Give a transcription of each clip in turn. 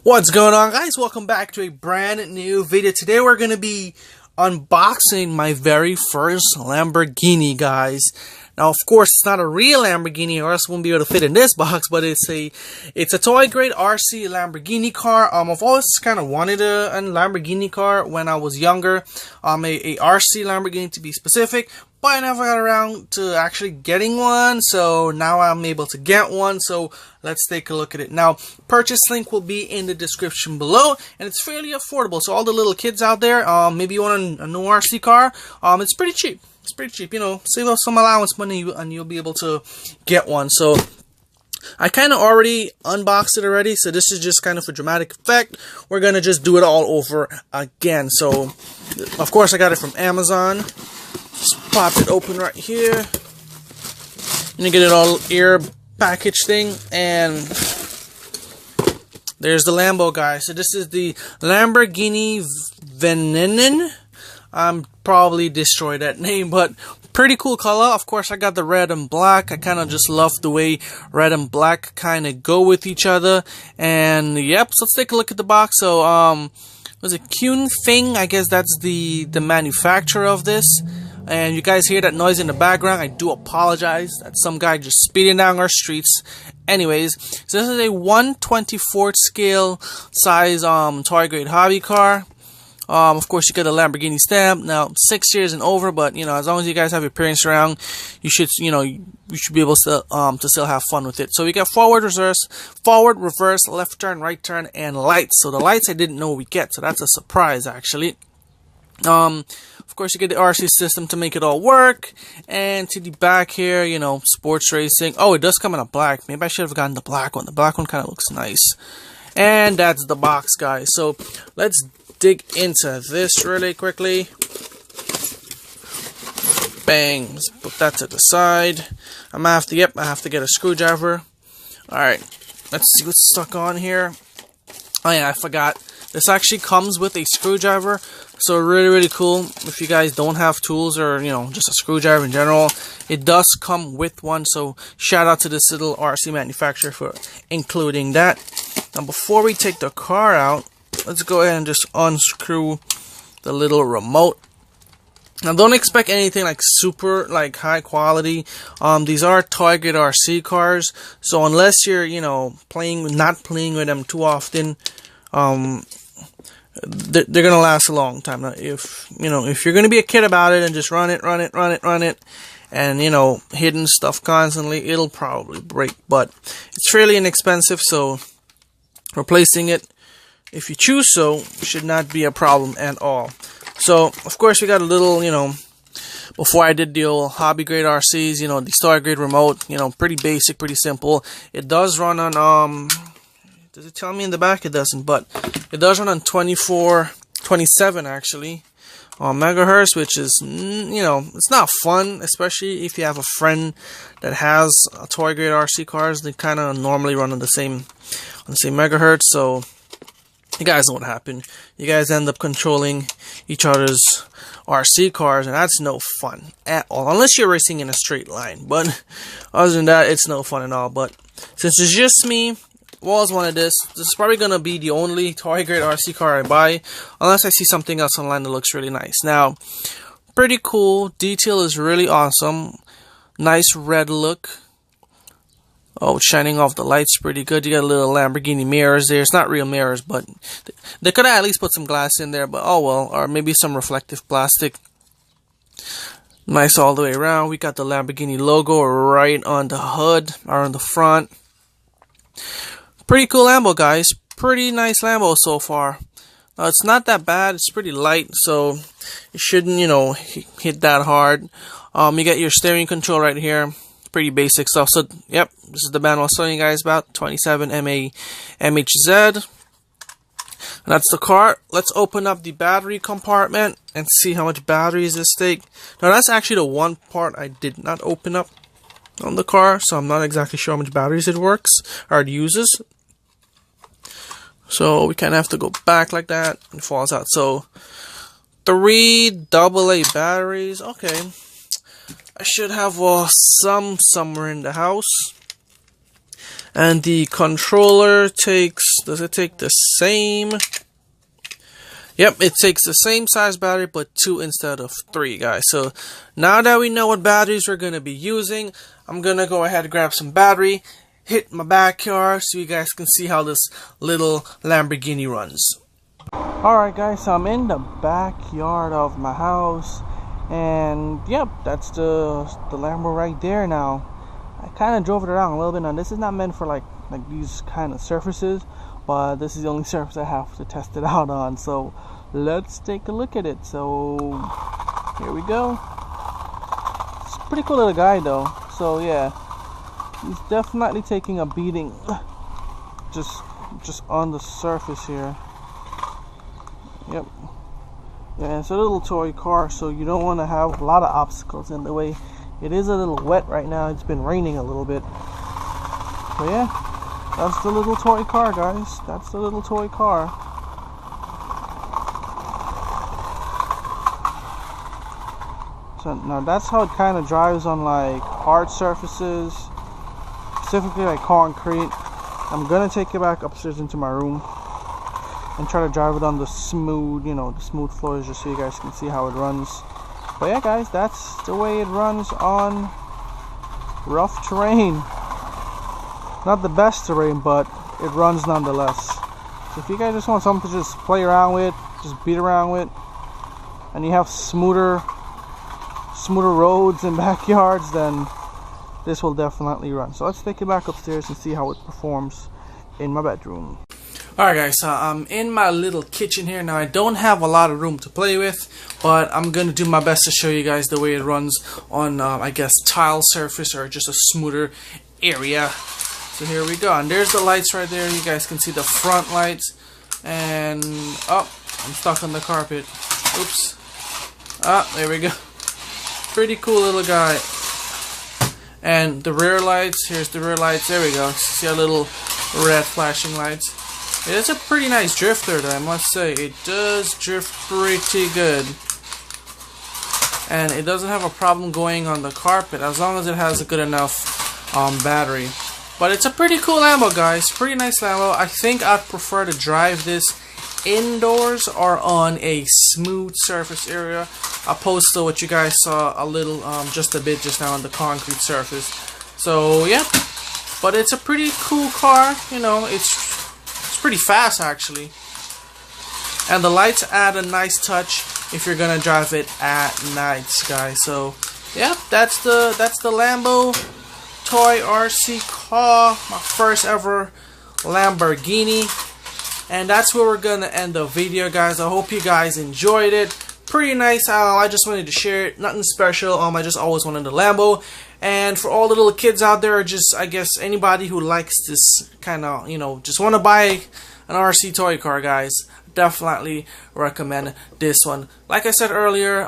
What's going on, guys? Welcome back to a brand new video. Today we're going to be unboxing my very first Lamborghini, guys. Now, of course, it's not a real Lamborghini, or else it won't be able to fit in this box, but it's a toy grade RC Lamborghini car. I've always kind of wanted a Lamborghini car when I was younger, a RC Lamborghini to be specific, but I never got around to actually getting one, so now I'm able to get one. So let's take a look at it. Now, purchase link will be in the description below, and it's fairly affordable. So all the little kids out there, maybe you want a new RC car, it's pretty cheap. It's pretty cheap, you know, save up some allowance money and you'll be able to get one. So I kind of already unboxed it already, so this is just kind of a dramatic effect. We're going to just do it all over again. So, of course, I got it from Amazon. Just pop it open right here. And you get it all air package thing, and there's the Lambo, guys. So this is the Lamborghini Veneon. I'm probably destroyed that name, but pretty cool color. Of course, I got the red and black. I kind of just love the way red and black kind of go with each other. And yep, so let's take a look at the box. So was it Kuhn Thing? I guess that's the manufacturer of this. And you guys hear that noise in the background. I do apologize. That's some guy just speeding down our streets. Anyways, so this is a 1/24th scale size toy grade hobby car. Of course, you get a Lamborghini stamp. Now, 6 years and over, but you know, as long as you guys have your parents around, you should, you know, you should be able to still have fun with it. So we got forward, reverse, left turn, right turn, and lights. So the lights I didn't know we get, so that's a surprise actually. Of course, you get the RC system to make it all work, and to the back here, you know, sports racing. Oh, it does come in a black. Maybe I should have gotten the black one. The black one kind of looks nice. And that's the box, guys. So let's dig into this really quickly. Bang. Let's put that to the side. I have to get a screwdriver. Alright, let's see what's stuck on here. Oh yeah, I forgot. This actually comes with a screwdriver, so really cool. If you guys don't have tools, or you know, just a screwdriver in general, it does come with one. So shout out to this little RC manufacturer for including that. Now before we take the car out, let's go ahead and just unscrew the little remote. Now don't expect anything like super like high quality. These are toy grade RC cars, so unless you're, you know, not playing with them too often, they're gonna last a long time. Now, if you're gonna be a kid about it and just run it, and you know, hitting stuff constantly, it'll probably break. But it's fairly inexpensive, so replacing it, if you choose so, should not be a problem at all. So, of course, we got a little, you know, before I did the old hobby grade RCs, you know, the star grade remote, you know, pretty basic, pretty simple. It does run on, does it tell me in the back? It doesn't, but it does run on 27 actually, megahertz, which is, you know, it's not fun, especially if you have a friend that has a toy grade RC cars. They kind of normally run on the same megahertz, so you guys know what happened. You guys end up controlling each other's RC cars, and that's no fun at all, unless you're racing in a straight line. But other than that, it's no fun at all. But since it's just me, always wanted this. This is probably gonna be the only toy grade RC car I buy, unless I see something else online that looks really nice. Now, pretty cool. Detail is really awesome. Nice red look. Oh, shining off the lights pretty good. You got a little Lamborghini mirrors there. It's not real mirrors, but they could have at least put some glass in there, but oh well. Or maybe some reflective plastic. Nice all the way around. We got the Lamborghini logo right on the hood, or on the front. Pretty cool Lambo, guys. Pretty nice Lambo so far. It's not that bad. It's pretty light, so it shouldn't, you know, hit that hard. You got your steering control right here. Pretty basic stuff. So, yep, this is the band I was telling you guys about, 27 MHZ. And that's the car. Let's open up the battery compartment and see how much batteries this take. Now, that's actually the one part I did not open up on the car, so I'm not exactly sure how much batteries it works, or it uses. So, we kind of have to go back like that, and it falls out. So, 3 AA batteries. Okay, I should have some somewhere in the house. And the controller does it take the same? Yep, it takes the same size battery, but 2 instead of 3, guys. So now that we know what batteries we're going to be using, I'm going to go ahead and grab some battery, hit my backyard so you guys can see how this little Lamborghini runs. Alright guys, so I'm in the backyard of my house, and yep, that's the Lambo right there now. I kind of drove it around a little bit. Now this is not meant for like these kind of surfaces, but this is the only surface I have to test it out on. So let's take a look at it. So here we go. It's a pretty cool little guy though. So yeah, he's definitely taking a beating just on the surface here. Yep. Yeah, it's a little toy car, so you don't want to have a lot of obstacles in the way. It is a little wet right now. It's been raining a little bit. But yeah, that's the little toy car, guys. That's the little toy car. So now that's how it kind of drives on like hard surfaces, specifically like concrete. I'm gonna take it back upstairs into my room and try to drive it on the smooth, the smooth floors, just so you guys can see how it runs. But yeah guys, that's the way it runs on rough terrain. Not the best terrain, but it runs nonetheless. So if you guys just want something to just play around with, just beat around with, and you have smoother roads and backyards, then this will definitely run. So let's take it back upstairs and see how it performs in my bedroom. Alright guys, so I'm in my little kitchen here. Now I don't have a lot of room to play with, but I'm going to do my best to show you guys the way it runs on, I guess, tile surface or just a smoother area. So here we go, and there's the lights right there. You guys can see the front lights, and oh, I'm stuck on the carpet. Oops. Ah, there we go. Pretty cool little guy. And the rear lights, here's the rear lights. There we go. See a little red flashing lights. It is a pretty nice drifter though, I must say. It does drift pretty good. And it doesn't have a problem going on the carpet as long as it has a good enough battery. But it's a pretty cool Lambo, guys. Pretty nice Lambo. I think I'd prefer to drive this indoors or on a smooth surface area, opposed to what you guys saw a little, just a bit just now on the concrete surface. So yeah, but it's a pretty cool car. It's pretty fast actually, and the lights add a nice touch if you're gonna drive it at night, guys. So yeah, that's the Lambo toy RC car, my first ever Lamborghini, and that's where we're gonna end the video, guys. I hope you guys enjoyed it. Pretty nice. I just wanted to share it. Nothing special. I just always wanted a Lambo. And for all the little kids out there, just I guess anybody who likes this kind of, just want to buy an RC toy car, guys, definitely recommend this one. Like I said earlier,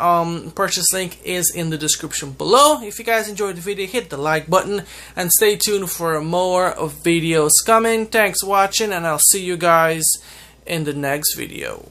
purchase link is in the description below. If you guys enjoyed the video, hit the like button and stay tuned for more videos coming. Thanks for watching, and I'll see you guys in the next video.